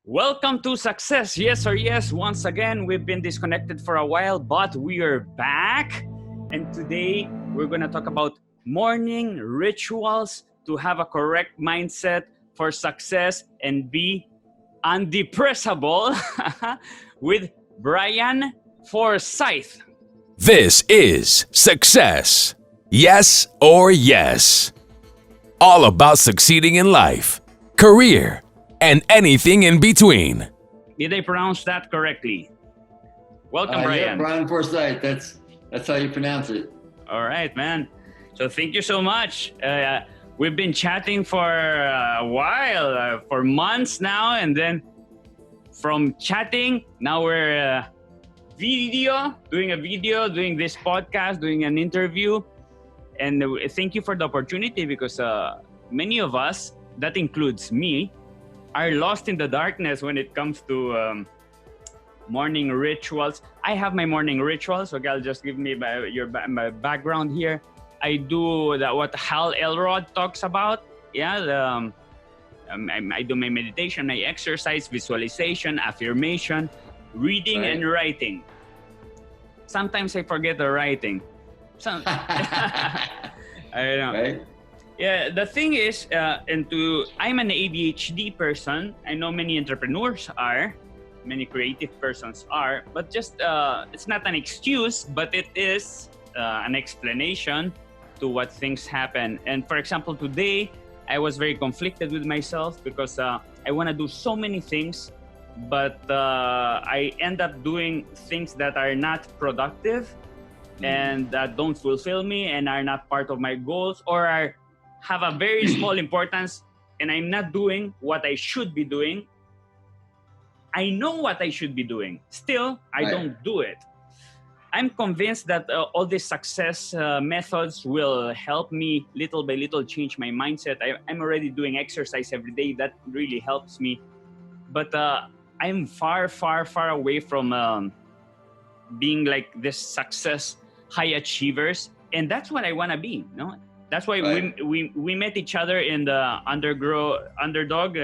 Welcome to Success, Yes or Yes. Once again, we've been disconnected for a while, but we are back. And today, we're going to talk about morning rituals to have a correct mindset for success and be undepressable with Brian Forsyth. This is Success, Yes or Yes. All about succeeding in life, career, and anything in between. Did I pronounce that correctly? Welcome, Yeah, Brian. Brian Forsyth. That's how you pronounce it. All right, man. So thank you so much. We've been chatting for a while, for months now, and then from chatting, now we're doing this podcast, doing an interview. And thank you for the opportunity because many of us, that includes me, are lost in the darkness when it comes to morning rituals. I have my morning rituals, so I'll just give me my background here. I do what Hal Elrod talks about. Yeah, I do my meditation, my exercise, visualization, affirmation, reading, right, and writing. Sometimes I forget the writing. I don't know. Right? Yeah, the thing is, I'm an ADHD person. I know many entrepreneurs are, many creative persons are, but just it's not an excuse, but it is an explanation to what things happen. And for example, today I was very conflicted with myself because I want to do so many things, but I end up doing things that are not productive and that don't fulfill me and are not part of my goals or have a very small importance, and I'm not doing what I should be doing. I know what I should be doing. Still, I don't do it. I'm convinced that all these success methods will help me little by little change my mindset. I'm already doing exercise every day. That really helps me. But I'm far, far, far away from being like this success high achievers. And that's what I want to be. No? That's why we met each other in the underdog.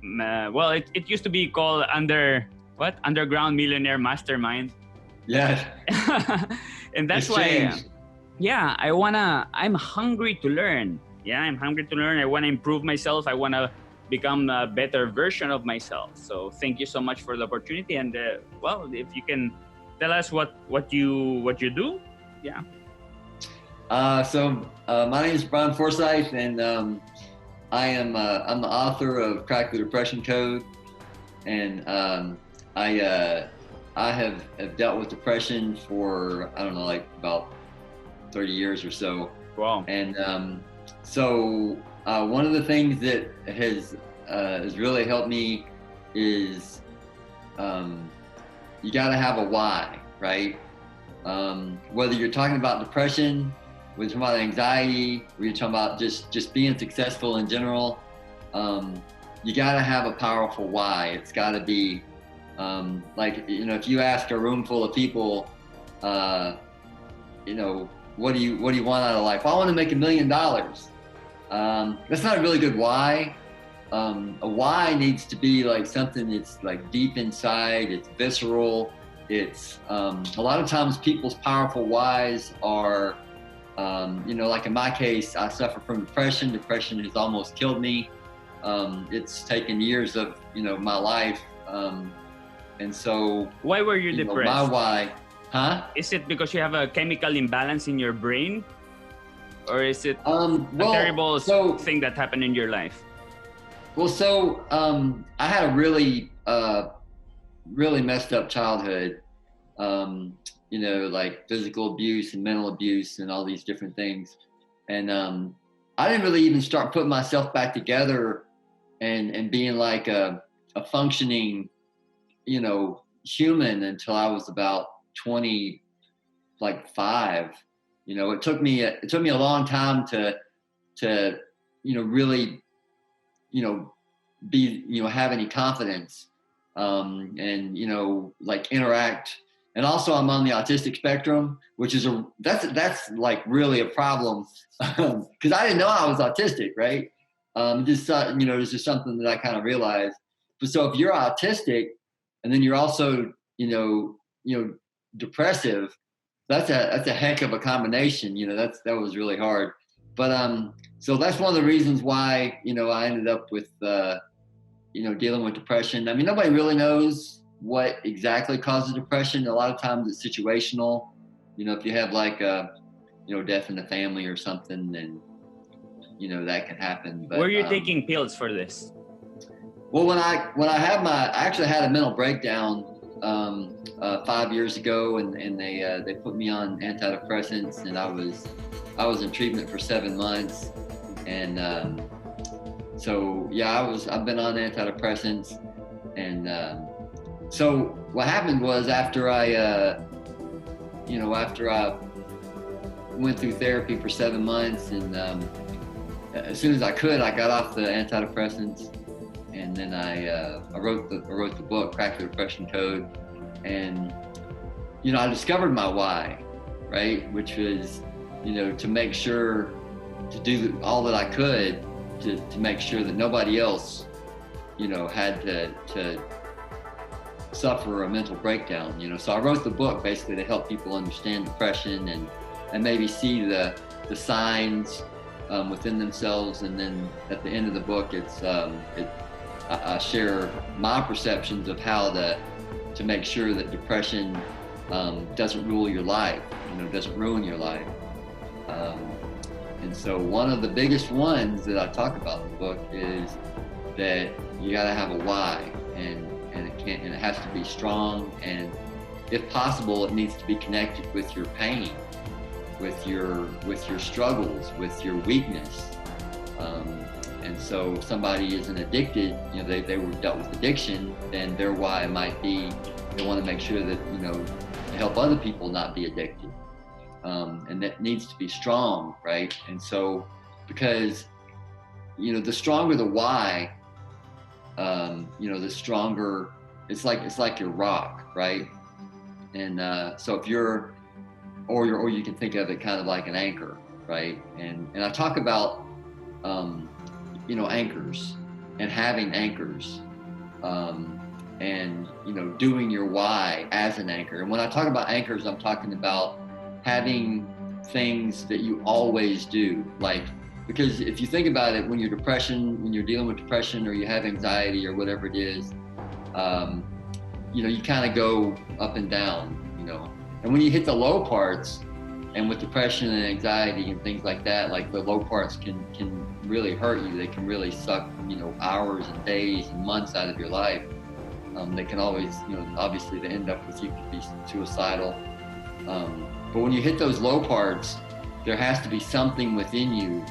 Well, it used to be called Underground Millionaire Mastermind. Yeah. And that's why, I'm hungry to learn. Yeah, I'm hungry to learn. I want to improve myself. I want to become a better version of myself. So thank you so much for the opportunity. And if you can tell us what you do, yeah. So my name is Brian Forsyth, and I'm the author of Crack the Depression Code, and I have dealt with depression for like about 30 years or so. Wow. And so one of the things that has really helped me is you got to have a why, right? Whether you're talking about depression, whether you're talking about anxiety, or you're talking about just being successful in general, you got to have a powerful why. It's got to be if you ask a room full of people, what do you want out of life? Well, I want to make $1 million. That's not a really good why. A why needs to be like something that's like deep inside. It's visceral. It's a lot of times people's powerful whys are, like in my case, I suffer from depression. Depression has almost killed me. It's taken years of my life, and so. Why were you depressed? My why, huh? Is it because you have a chemical imbalance in your brain, or is it a terrible thing that happened in your life? Well, so I had a really messed up childhood, like physical abuse and mental abuse and all these different things. And I didn't really even start putting myself back together and being like a functioning, human until I was about 25. It took me a long time to really, have any confidence, and interact. And also I'm on the autistic spectrum, which is that's like really a problem, because I didn't know I was autistic, right? This is just something that I kind of realized. so if you're autistic and then you're also, depressive, that's a heck of a combination. That was really hard. But so that's one of the reasons why, I ended up with dealing with depression. I mean, nobody really knows what exactly causes depression. A lot of times it's situational. If you have like a death in the family or something, then that can happen. But were you taking pills for this? Well, when I actually had a mental breakdown 5 years ago, and they put me on antidepressants, and I was in treatment for 7 months, and so yeah, I've been on antidepressants, and so what happened was after I went through therapy for 7 months, and as soon as I could, I got off the antidepressants, and then I wrote the book, Crack the Depression Code, and I discovered my why, right, which was to make sure to do all that I could to make sure that nobody else had to suffer a mental breakdown. So I wrote the book basically to help people understand depression and maybe see the signs within themselves, and then at the end of the book, I share my perceptions of how to make sure that depression doesn't rule your life, doesn't ruin your life. And so one of the biggest ones that I talk about in the book is that you got to have a why, and it has to be strong, and if possible, it needs to be connected with your pain, with your struggles, with your weakness. And so if somebody isn't addicted, they were dealt with addiction, then their why might be they want to make sure that, to help other people not be addicted. And that needs to be strong, right? And so, because, the stronger the why, the stronger, it's like your rock, right? And so if you're, or you can think of it kind of like an anchor, right? And I talk about, anchors and having anchors, and, doing your why as an anchor. And when I talk about anchors, I'm talking about having things that you always do, because if you think about it, when you're dealing with depression, or you have anxiety or whatever it is, you kind of go up and down, and when you hit the low parts, and with depression and anxiety and things like that, like the low parts can really hurt you. They can really suck, hours and days and months out of your life. They can always, obviously they end up with you could be suicidal. But when you hit those low parts, there has to be something within you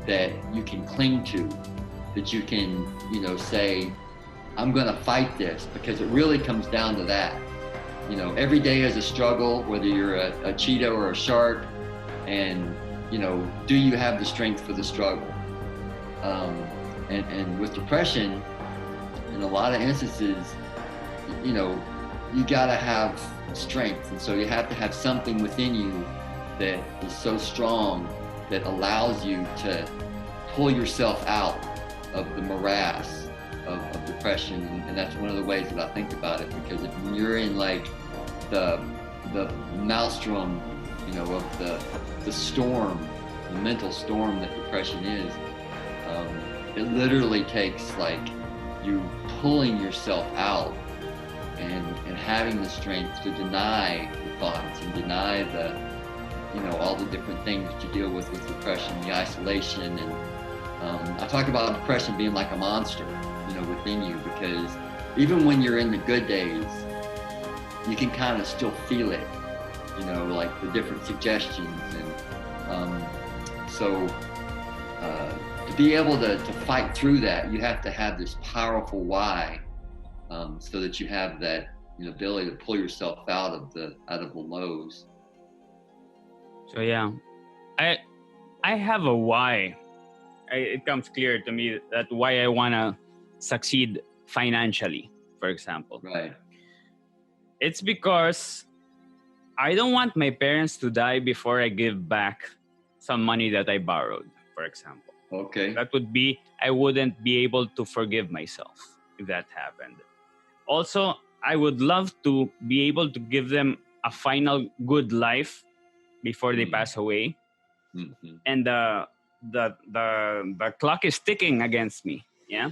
that you can cling to, that you can, say, I'm going to fight this, because it really comes down to that. Every day is a struggle, whether you're a cheetah or a shark, and, do you have the strength for the struggle? And with depression, in a lot of instances, you got to have strength. And so you have to have something within you that is so strong that allows you to pull yourself out of the morass of depression. And that's one of the ways that I think about it, because if you're in like the maelstrom, of the storm, the mental storm that depression is, it literally takes like you pulling yourself out and having the strength to deny the thoughts and deny the, all the different things that you deal with depression, the isolation. And I talk about depression being like a monster, within you, because even when you're in the good days, you can kind of still feel it, like the different suggestions. And so to be able to fight through that, you have to have this powerful why, so that you have that ability to pull yourself out of the lows. So yeah, I have a why. It comes clear to me that why I wanna succeed financially, for example. Right. It's because I don't want my parents to die before I give back some money that I borrowed, for example. Okay. That would be, I wouldn't be able to forgive myself if that happened. Also, I would love to be able to give them a final good life before they pass away. And the clock is ticking against me. Yeah.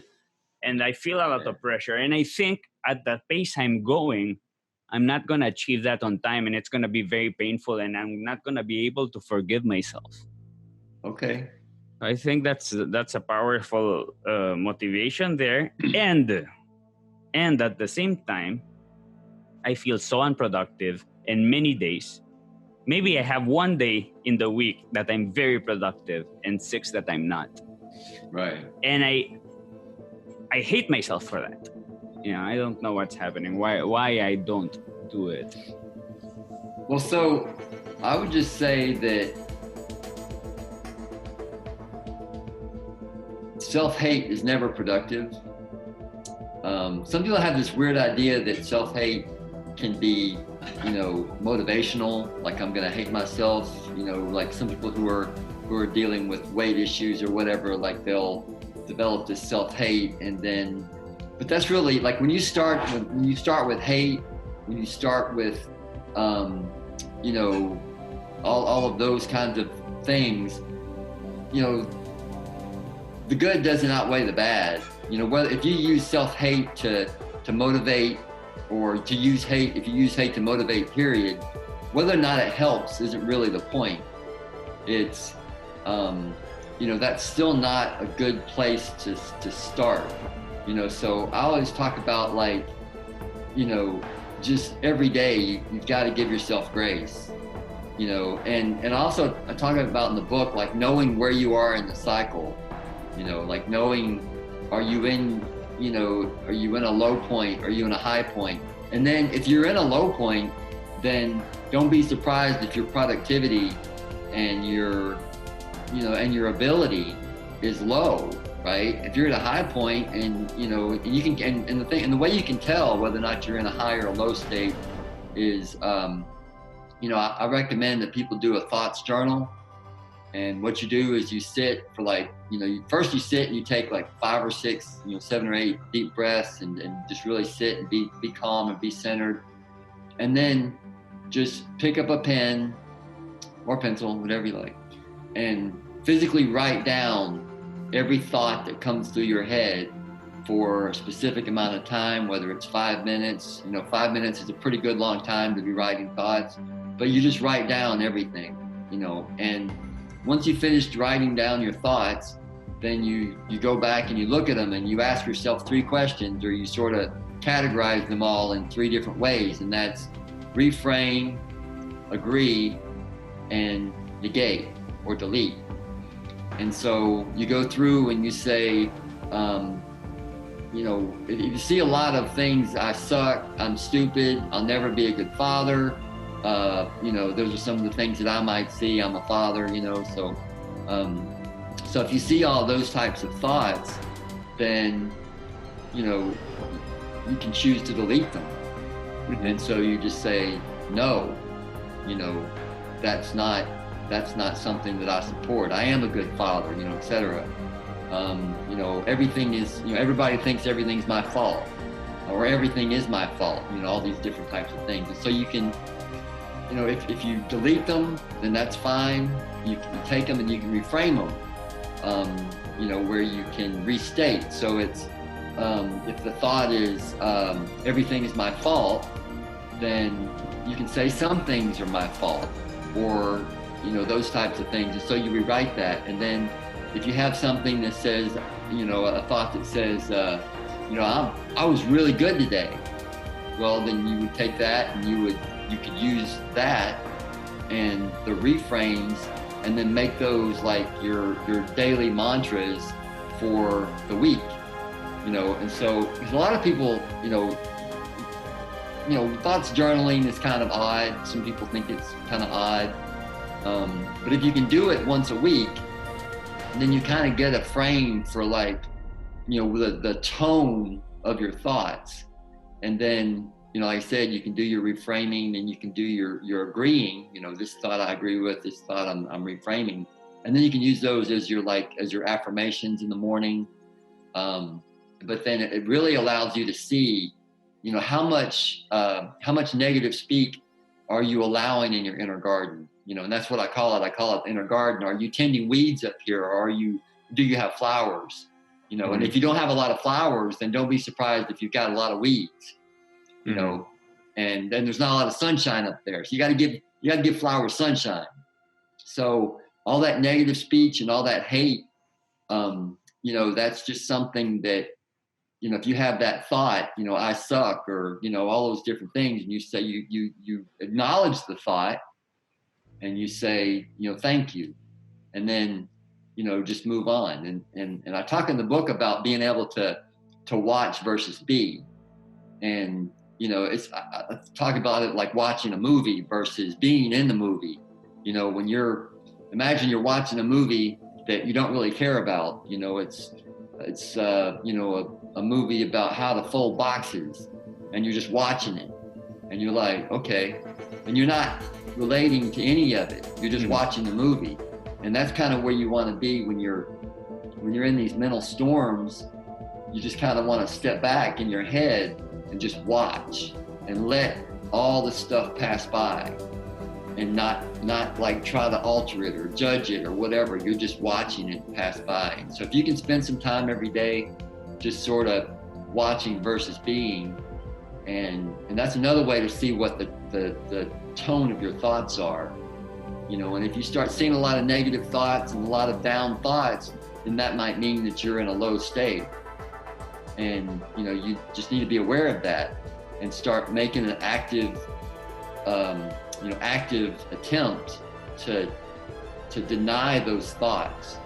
And I feel a lot of pressure. And I think at the pace I'm going, I'm not going to achieve that on time, and it's going to be very painful, and I'm not going to be able to forgive myself. Okay. I think that's a powerful motivation there. And at the same time, I feel so unproductive in many days. Maybe I have one day in the week that I'm very productive and 6 that I'm not. Right. And I hate myself for that. I don't know what's happening. Why I don't do it. Well, so I would just say that self-hate is never productive. Some people have this weird idea that self-hate can be, motivational. Like, I'm gonna hate myself. Like some people who are dealing with weight issues or whatever, like they'll develop this self-hate, but that's really like when you start with hate, when you start with all of those kinds of things, the good doesn't outweigh the bad. Whether if you use self-hate to motivate, or if you use hate to motivate, period, whether or not it helps isn't really the point. It's that's still not a good place to start. So I always talk about, like, just every day you've got to give yourself grace. And also I talk about in the book, like, knowing where you are in the cycle. Like knowing, are you in a low point? Are you in a high point? And then if you're in a low point, then don't be surprised if your productivity and your ability is low, right? If you're at a high point and you can, and the way you can tell whether or not you're in a high or a low state is, I recommend that people do a thoughts journal. And what you do is you sit for first you sit and you take like 5 or 6, 7 or 8 deep breaths and just really sit and be calm and be centered. And then just pick up a pen or pencil, whatever you like, and physically write down every thought that comes through your head for a specific amount of time, whether it's 5 minutes. 5 minutes is a pretty good long time to be writing thoughts, but you just write down everything, and once you finished writing down your thoughts, then you go back and you look at them and you ask yourself 3 questions, or you sort of categorize them all in 3 different ways, and that's reframe, agree, and negate or delete. And so you go through and you say, if you see a lot of things, I suck, I'm stupid, I'll never be a good father, those are some of the things that I might see. I'm a father, so if you see all those types of thoughts, then, you can choose to delete them. And so you just say, no, that's not something that I support. I am a good father, etc. Everything is, everybody thinks everything's my fault, or everything is my fault, all these different types of things. And so you can, if you delete them, then that's fine. You can take them and you can reframe them, where you can restate. So it's, if the thought is, everything is my fault, then you can say some things are my fault, or, those types of things. And so you rewrite that. And then if you have something that says, a thought that says, I was really good today. Well, then you would take that and you could use that and the reframes, and then make those like your daily mantras for the week, And so, because a lot of people, thoughts journaling is kind of odd. Some people think it's kind of odd, but if you can do it once a week, then you kind of get a frame for the tone of your thoughts, and then. Like I said, you can do your reframing, and you can do your agreeing. This thought I agree with, this thought I'm reframing, and then you can use those as your affirmations in the morning. but then it really allows you to see, you know, how much negative speak are you allowing in your inner garden? You know, and that's what I call it. I call it inner garden. Are you tending weeds up here, or do you have flowers? You know, and if you don't have a lot of flowers, then don't be surprised if you've got a lot of weeds. You know, and then there's not a lot of sunshine up there. So you got to give flowers sunshine. So all that negative speech and all that hate, you know, that's just something that, you know, if you have that thought, you know, I suck, or, you know, all those different things, and you say, you acknowledge the thought, and you say, you know, thank you, and then, you know, just move on. And I talk in the book about being able to watch versus be. And, you know, I talk about it like watching a movie versus being in the movie. You know, imagine you're watching a movie that you don't really care about. You know, it's you know, a movie about how to fold boxes, and you're just watching it, and you're like, okay, and you're not relating to any of it. You're just watching the movie. And that's kind of where you want to be when you're in these mental storms. You just kind of want to step back in your head and just watch and let all the stuff pass by, and not like try to alter it or judge it or whatever. You're just watching it pass by. So if you can spend some time every day just sort of watching versus being, and that's another way to see what the tone of your thoughts are. You know, and if you start seeing a lot of negative thoughts and a lot of down thoughts, then that might mean that you're in a low state. And, you know, you just need to be aware of that and start making an active attempt to deny those thoughts,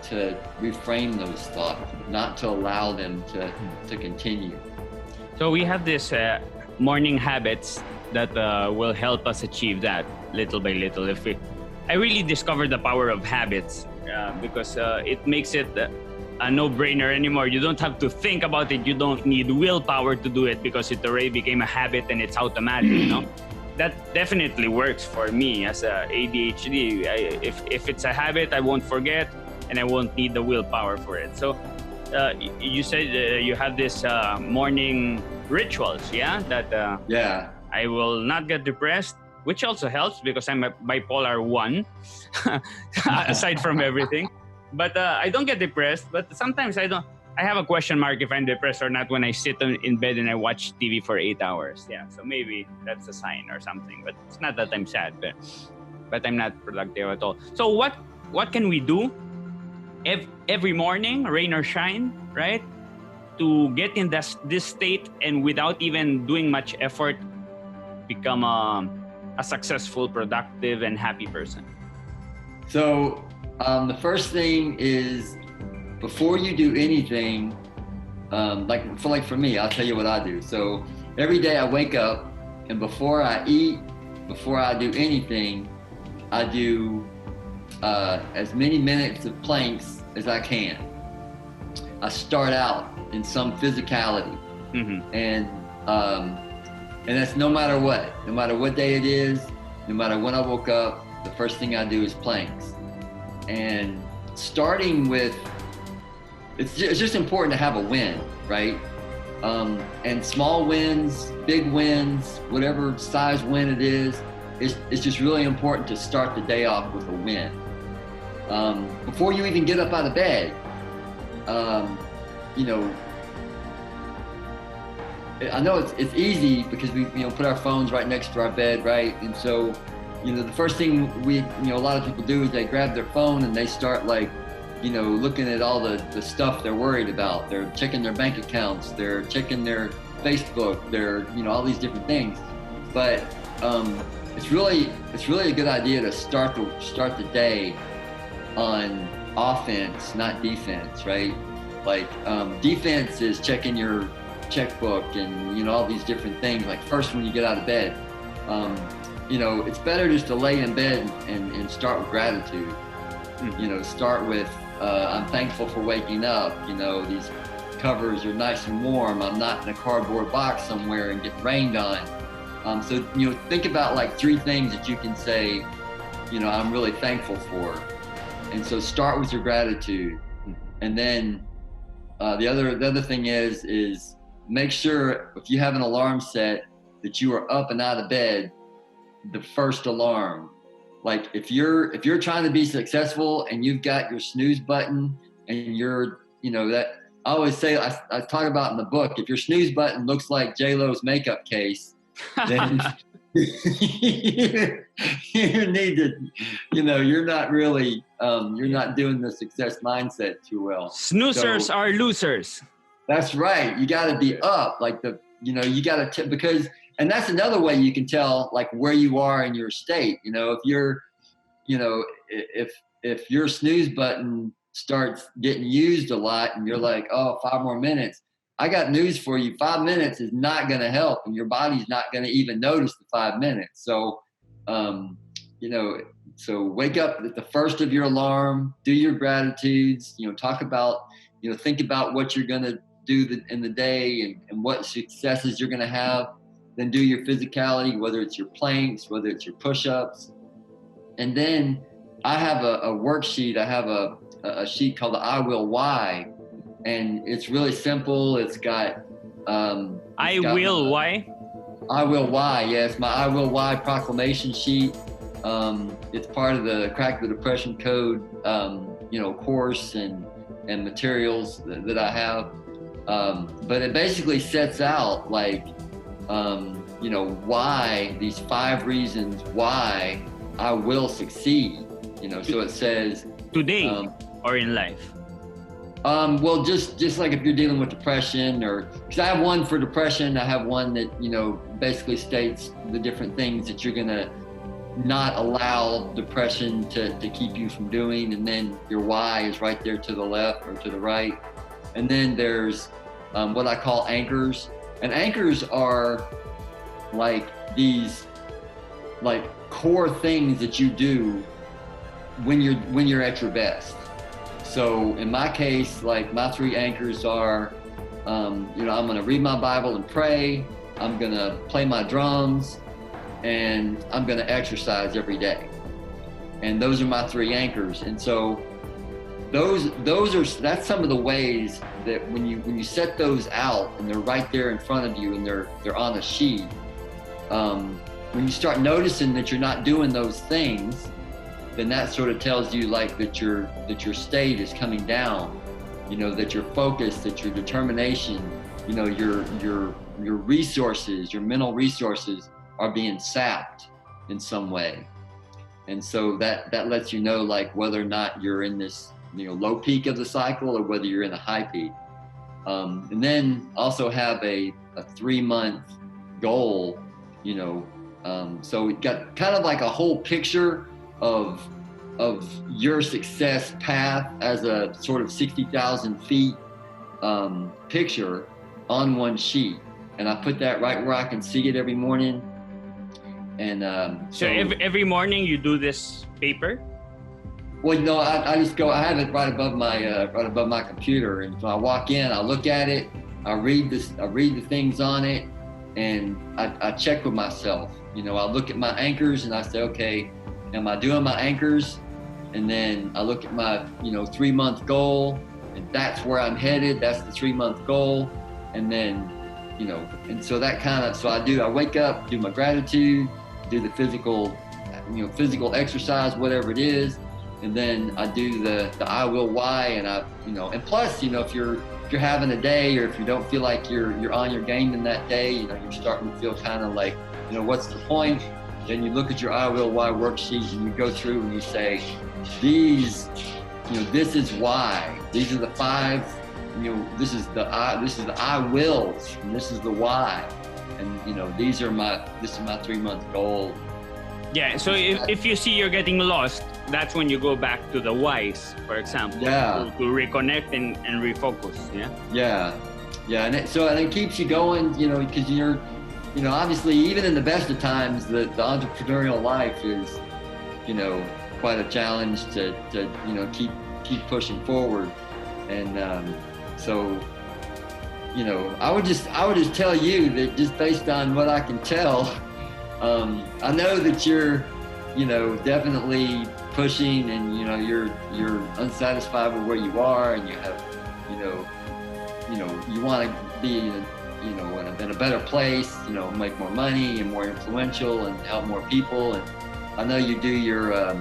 to reframe those thoughts, not to allow them to continue. So we have this morning habits that will help us achieve that little by little. I really discovered the power of habits because it makes it a no-brainer anymore. You don't have to think about it. You don't need willpower to do it because it already became a habit and it's automatic, you know? That definitely works for me as a ADHD. If it's a habit, I won't forget and I won't need the willpower for it. So you said you have this morning rituals, yeah? That yeah. I will not get depressed, which also helps because I'm a bipolar 1, aside from everything. But I don't get depressed, but sometimes I have a question mark if I'm depressed or not when I sit in bed and I watch TV for 8 hours. Yeah, so maybe that's a sign or something. But it's not that I'm sad, but I'm not productive at all. So what can we do every morning, rain or shine, right, to get in this state and without even doing much effort, become a successful, productive, and happy person? So the first thing is, before you do anything, like for me, I'll tell you what I do. So every day I wake up, and before I eat, before I do anything, I do as many minutes of planks as I can. I start out in some physicality, and that's no matter what day it is, no matter when I woke up, the first thing I do is planks. And starting with, it's just important to have a win, right? And small wins, big wins, whatever size win it is, it's just really important to start the day off with a win. Before you even get up out of bed, you know, I know it's easy because we put our phones right next to our bed, right? And so, you know, the first thing a lot of people do is they grab their phone and they start looking at all the stuff they're worried about. They're checking their bank accounts, they're checking their Facebook, they're, all these different things. But it's really a good idea to start the day on offense, not defense, right? Like defense is checking your checkbook and all these different things, like first when you get out of bed. It's better just to lay in bed and start with gratitude. Start with I'm thankful for waking up. These covers are nice and warm. I'm not in a cardboard box somewhere and getting rained on. So think about like 3 things that you can say, I'm really thankful for. And so start with your gratitude, and then the other thing is make sure if you have an alarm set that you are up and out of bed the first alarm. Like if you're trying to be successful and you've got your snooze button and you're, that I always say, I talk about in the book, if your snooze button looks like J-Lo's makeup case, then you need to, you're not really, you're not doing the success mindset too well. Snoozers are losers. That's right. You got to be up, like you got to, because, and that's another way you can tell like where you are in your state. If you're, if your snooze button starts getting used a lot and you're like, oh, 5 more minutes, I got news for you. 5 minutes is not going to help, and your body's not going to even notice the 5 minutes. So, so wake up at the first of your alarm, do your gratitudes, talk about, think about what you're going to do in the day and what successes you're going to have. Then do your physicality, whether it's your planks, whether it's your push-ups. And then I have a worksheet. I have a sheet called the I Will Why. And it's really simple. It's got I Will Why? I Will Why, yes. My I Will Why proclamation sheet. It's part of the Crack the Depression Code, course and materials that I have. But it basically sets out like, why, these 5 reasons why I will succeed. So it says today or in life. Well, just like if you're dealing with depression, or because I have one for depression, I have one that basically states the different things that you're gonna not allow depression to keep you from doing, and then your why is right there to the left or to the right. And then there's what I call anchors, and anchors are like these like core things that you do when you're at your best. So in my case, like my 3 anchors are, I'm going to read my Bible and pray. I'm going to play my drums, and I'm going to exercise every day. And those are my 3 anchors. And so that's some of the ways that when you set those out and they're right there in front of you and they're on a sheet, when you start noticing that you're not doing those things, then that sort of tells you like that your state is coming down, that your focus, that your determination, your resources, your mental resources are being sapped in some way. And so that lets you know like whether or not you're in this low peak of the cycle or whether you're in a high peak. And then also have a 3-month goal, so we got kind of like a whole picture of your success path as a sort of 60,000 feet picture on one sheet, and I put that right where I can see it every morning. And so every morning you do this paper? Well, I just go. I have it right above my computer, and so I walk in, I look at it, I read the things on it, and I check with myself. I look at my anchors and I say, okay, am I doing my anchors? And then I look at my 3-month goal, and that's where I'm headed. That's the 3-month goal. And then and so that kind of, so I wake up, do my gratitude, do the physical exercise, whatever it is, and then I do the I Will Why, and and plus if you're having a day, or if you don't feel like you're on your game in that day, you're starting to feel kind of like what's the point? Then you look at your I Will Why worksheet and you go through and you say, this is why. These are the 5. This is the I wills, and this is the why. And this is my 3-month goal. Yeah. So if you see you're getting lost, that's when you go back to the whys, for example. Yeah. To reconnect and refocus. Yeah. Yeah. And it keeps you going. Because you're. Obviously, even in the best of times, the entrepreneurial life is, quite a challenge to keep pushing forward. And so, I would just tell you that just based on what I can tell, I know that you're, definitely pushing, and you're unsatisfied with where you are, and you have, you want to be, in a better place, make more money and more influential and help more people. And I know you do your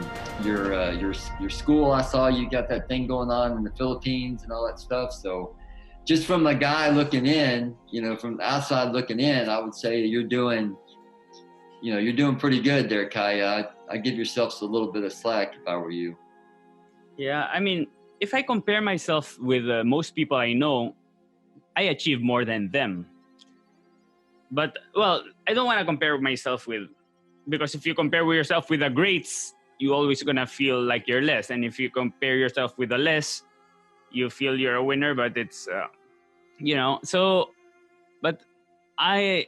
school. I saw you got that thing going on in the Philippines and all that stuff. So just from a guy looking in, from the outside looking in, I would say you're doing pretty good there, Kaya. I give yourself a little bit of slack if I were you. Yeah, I mean, if I compare myself with most people I know, I achieve more than them. But, well, I don't want to compare myself with, because if you compare with yourself with the greats, you're always going to feel like you're less. And if you compare yourself with the less, you feel you're a winner, but it's, so, but I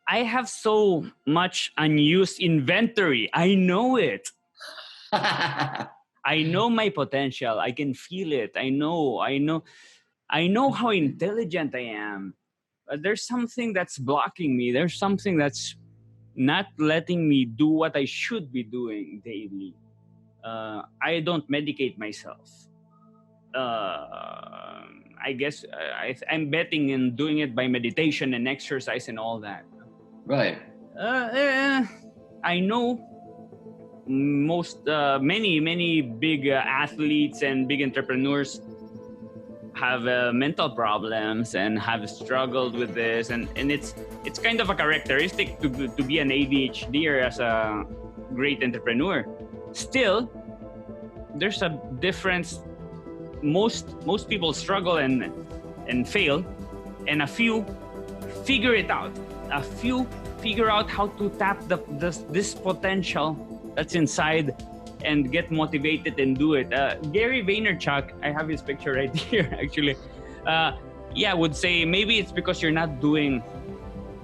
have so much unused inventory. I know it. I know my potential. I can feel it. I know how intelligent I am. But there's something that's blocking me. There's something that's not letting me do what I should be doing daily. I don't medicate myself. I guess I'm betting in doing it by meditation and exercise and all that. Right. I know many big athletes and big entrepreneurs have mental problems and have struggled with this, and it's kind of a characteristic to be an ADHD as a great entrepreneur. Still, there's a difference. Most people struggle and fail, and a few figure it out. A few figure out how to tap this potential that's inside and get motivated and do it. Gary Vaynerchuk, I have his picture right here actually. Would say maybe it's because you're not doing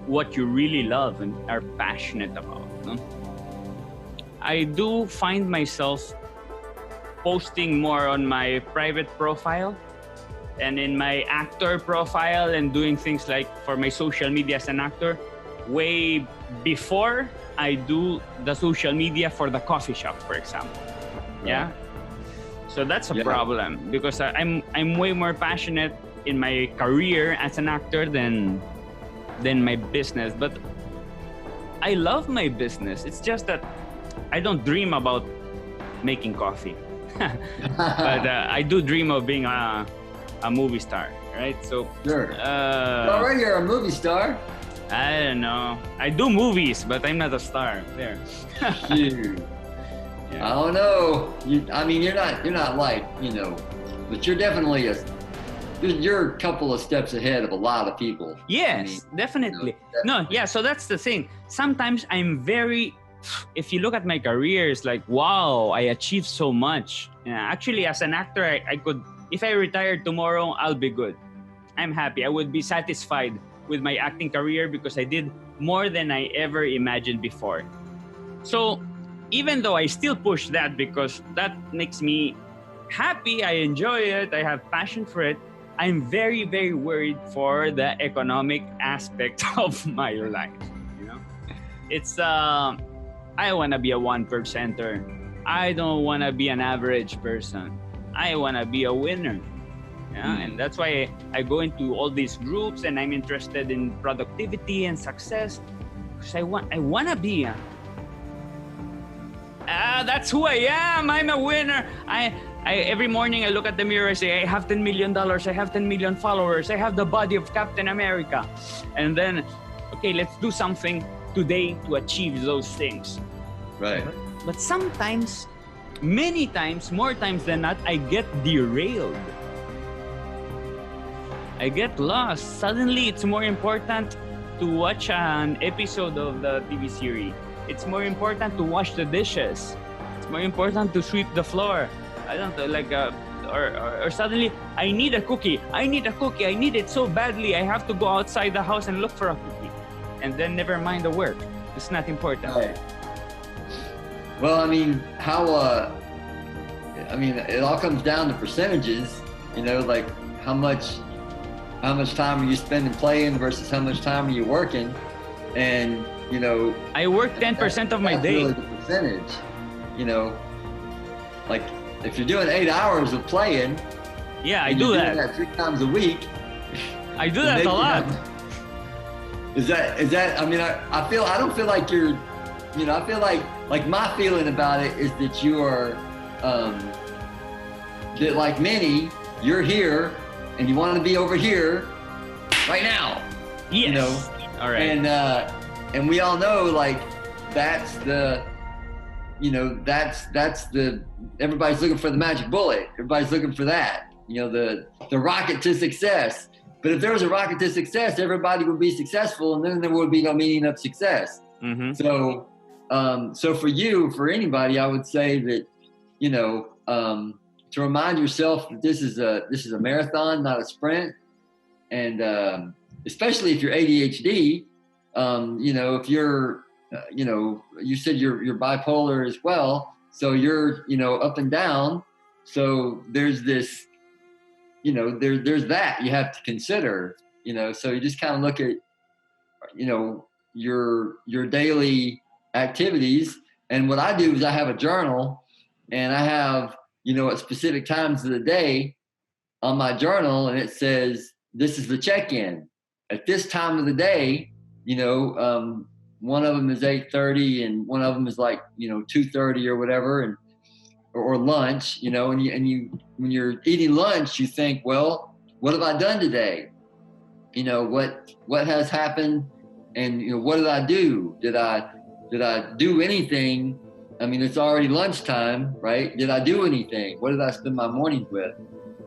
what you really love and are passionate about. No? I do find myself posting more on my private profile and in my actor profile and doing things like for my social media as an actor way before I do the social media for the coffee shop, for example. Yeah. So that's a problem because I'm way more passionate in my career as an actor than my business. But I love my business. It's just that I don't dream about making coffee. But I do dream of being a movie star, right? So sure. Already you're a movie star. I don't know. I do movies, but I'm not a star. There. Shoot. Yeah. I don't know. You're not like, but you're definitely you're a couple of steps ahead of a lot of people. Yes, definitely. No, yeah. So that's the thing. Sometimes if you look at my career, it's like, wow, I achieved so much. Actually, as an actor, I could, if I retired tomorrow, I'll be good. I'm happy. I would be satisfied with my acting career because I did more than I ever imagined before. So even though I still push that because that makes me happy, I enjoy it, I have passion for it, I'm very, very worried for the economic aspect of my life. It's I want to be a 1%er. I don't want to be an average person. I want to be a winner. Yeah, and that's why I go into all these groups and I'm interested in productivity and success because I want to be that's who I am. I'm a winner. I every morning I look at the mirror, I say I have $10 million, I have 10 million followers, I have the body of Captain America. And then okay, let's do something today to achieve those things. Right. But sometimes, many times, more times than not, I get derailed. I get lost. Suddenly, it's more important to watch an episode of the TV series. It's more important to wash the dishes. It's more important to sweep the floor. I don't know, or suddenly, I need a cookie. I need it so badly. I have to go outside the house and look for a cookie. And then never mind the work. It's not important. Right. Well, it all comes down to percentages, like how much time are you spending playing versus how much time are you working? And, I work 10% of my day. Really the percentage, like if you're doing 8 hours of playing, Yeah, I and do you're that. doing that 3 times a week. I do then that maybe a lot. Is that? I mean, I don't feel like you're. You know, I feel like my feeling about it is that you are, that like many, you're here, and you want to be over here, right now. Yes. You know. All right. And we all know like that's the. You know, that's the, everybody's looking for the magic bullet. Everybody's looking for that, you know, the rocket to success. But if there was a rocket to success, everybody would be successful, and then there would be no meaning of success. Mm-hmm. So for you, for anybody, I would say that, you know, to remind yourself that this is a marathon, not a sprint. And especially if you're ADHD, you know, if you're, you know, you said you're bipolar as well, so you're, you know, up and down. So there's this, you know, there's that you have to consider, you know. So you just kind of look at, you know, your daily activities. And what I do is I have a journal, and I have, you know, at specific times of the day on my journal, and it says this is the check-in at this time of the day, you know. One of them is 8:30, and one of them is like, you know, 2:30 or whatever, and or lunch, you know. And you when you're eating lunch, you think, well, what have I done today? You know, what has happened, and, you know, what did I do? Did I do anything? I mean, it's already lunchtime, right? Did I do anything? What did I spend my mornings with?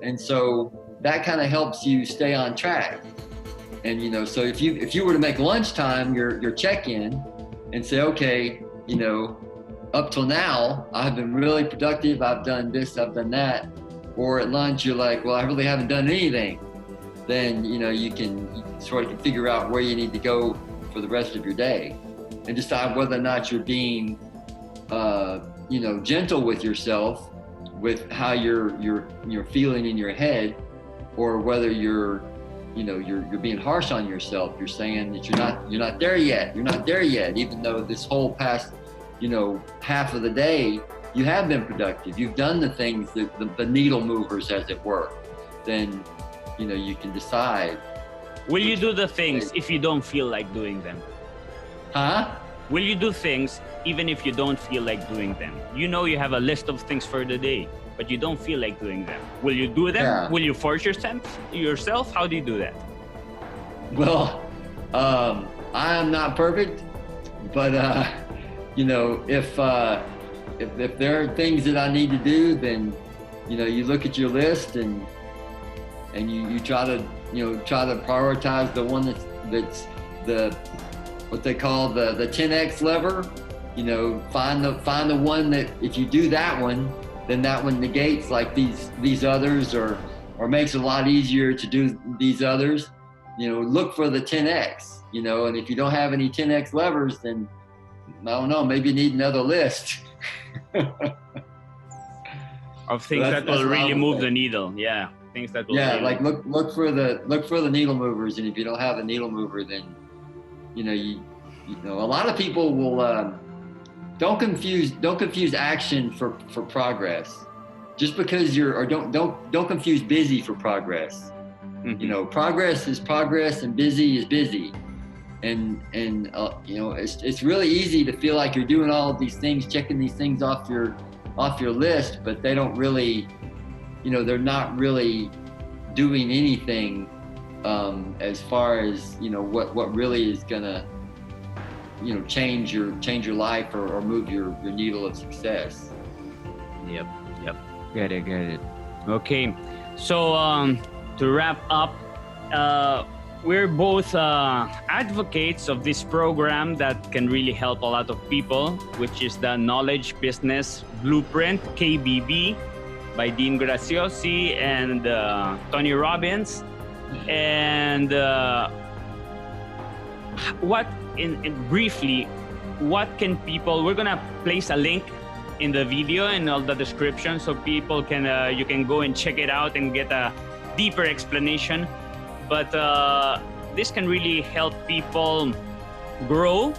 And so that kind of helps you stay on track. And, you know, so if you were to make lunchtime your check-in and say, okay, you know, up till now, I've been really productive. I've done this, I've done that. Or at lunch, you're like, well, I really haven't done anything. Then, you know, you can sort of figure out where you need to go for the rest of your day, and decide whether or not you're being, you know, gentle with yourself, with how you're feeling in your head, or whether you're being harsh on yourself. You're saying that you're not there yet. You're not there yet, even though this whole past, you know, half of the day you have been productive. You've done the things that the needle movers, as it were. Then, you know, you can decide. Will you do the things if you don't feel like doing them? Huh? Will you do things even if you don't feel like doing them? You know, you have a list of things for the day, but you don't feel like doing them. Will you do them? Yeah. Will you force yourself? How do you do that? Well, I am not perfect, but you know, if there are things that I need to do, then, you know, you look at your list and you try to prioritize the one that's the what they call the 10x lever. You know, find the one that if you do that one, then that one negates like these others, or makes it a lot easier to do these others. You know, look for the 10x, you know, and if you don't have any 10x levers, then I don't know, maybe you need another list. Of things that will really move the needle. Yeah. Things that will really like look for the needle movers, and if you don't have a needle mover, then, you know, you know, a lot of people will don't confuse action for progress. Just because don't confuse busy for progress. Mm-hmm. You know, progress is progress and busy is busy. And you know, it's really easy to feel like you're doing all of these things, checking these things off your list, but they don't really, you know, they're not really doing anything as far as, you know, what really is gonna, you know, change your life or move your needle of success. Yep. Get it. Okay, so to wrap up, we're both advocates of this program that can really help a lot of people, which is the Knowledge Business Blueprint, KBB, by Dean Graciosi and Tony Robbins. And briefly, what can people, we're gonna place a link in the video and all the description, so people can you can go and check it out and get a deeper explanation. But this can really help people grow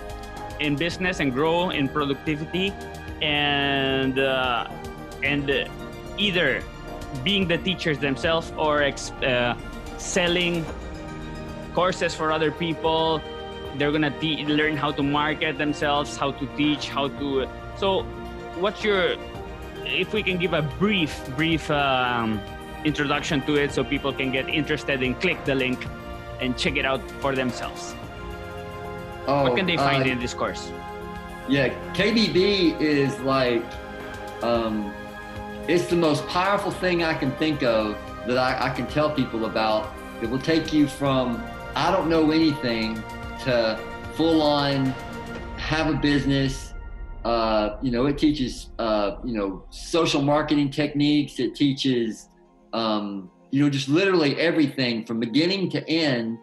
in business and grow in productivity, and either being the teachers themselves or selling courses for other people. They're gonna learn how to market themselves, how to teach, how to. So, what's your? If we can give a brief introduction to it, so people can get interested and click the link and check it out for themselves. What can they find in this course? Yeah, KBB is like, it's the most powerful thing I can think of that I can tell people about. It will take you from I don't know anything to full on have a business. It teaches social marketing techniques. It teaches just literally everything from beginning to end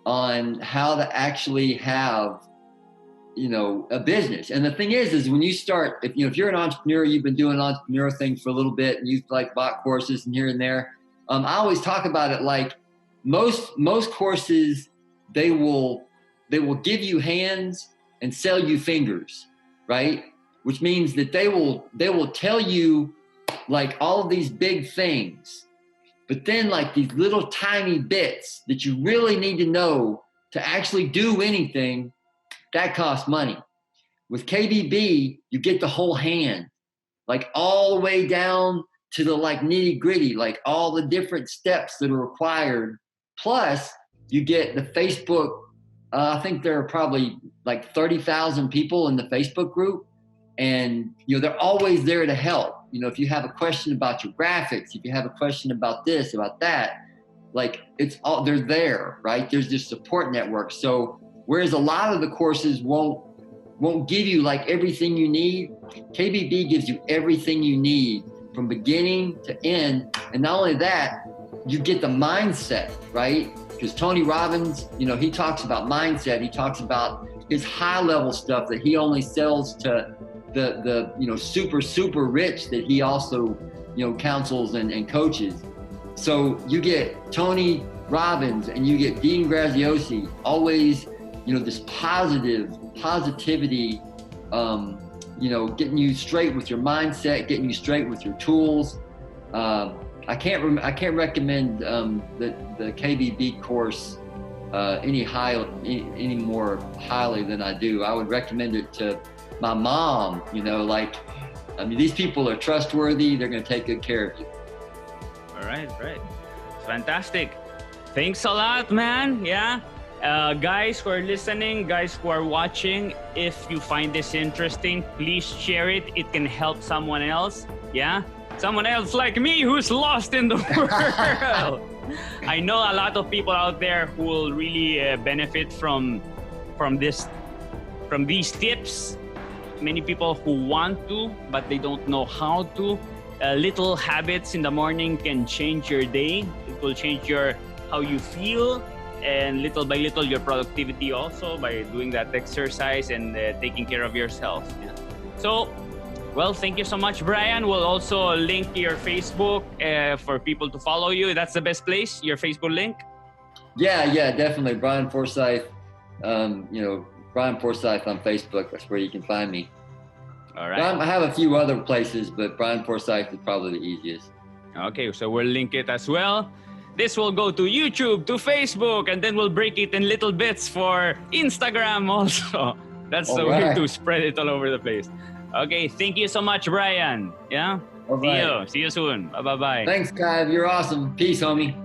on how to actually have a business. And the thing is when you start, if you're an entrepreneur, you've been doing entrepreneur things for a little bit, and you've like bought courses and here and there. I always talk about it like most courses, they will give you hands and sell you fingers, right? Which means that they will tell you like all of these big things, but then like these little tiny bits that you really need to know to actually do anything, that costs money. With KBB, you get the whole hand, like all the way down to the like nitty gritty, like all the different steps that are required. Plus you get the Facebook. I think there are probably like 30,000 people in the Facebook group, and they're always there to help. If you have a question about your graphics, if you have a question about this, about that, like they're there, right? There's this support network. So whereas a lot of the courses won't give you like everything you need, KBB gives you everything you need from beginning to end. And not only that, you get the mindset, right? Because Tony Robbins, he talks about mindset. He talks about his high level stuff that he only sells to the super rich that he also counsels and coaches. So you get Tony Robbins and you get Dean Graziosi, always this positivity, getting you straight with your mindset, getting you straight with your tools. I can't recommend the KBB course any more highly than I do. I would recommend it to my mom. These people are trustworthy. They're going to take good care of you. All right. Fantastic. Thanks a lot, man. Yeah. Guys who are listening, guys who are watching, if you find this interesting, please share it. It can help someone else. Yeah. Someone else like me who's lost in the world. I know a lot of people out there who will really benefit from these tips. Many people who want to, but they don't know how to. Little habits in the morning can change your day. It will change how you feel, and little by little your productivity also by doing that exercise and taking care of yourself. Yeah. So, well, thank you so much, Brian. We'll also link your Facebook for people to follow you. That's the best place, your Facebook link? Yeah, definitely. Brian Forsyth, Brian Forsyth on Facebook. That's where you can find me. All right. I have a few other places, but Brian Forsyth is probably the easiest. Okay, so we'll link it as well. This will go to YouTube, to Facebook, and then we'll break it in little bits for Instagram also. That's the way to spread it all over the place. Okay, thank you so much, Brian. Yeah? All right. See you soon. Bye-bye. Thanks, Kai. You're awesome. Peace, homie.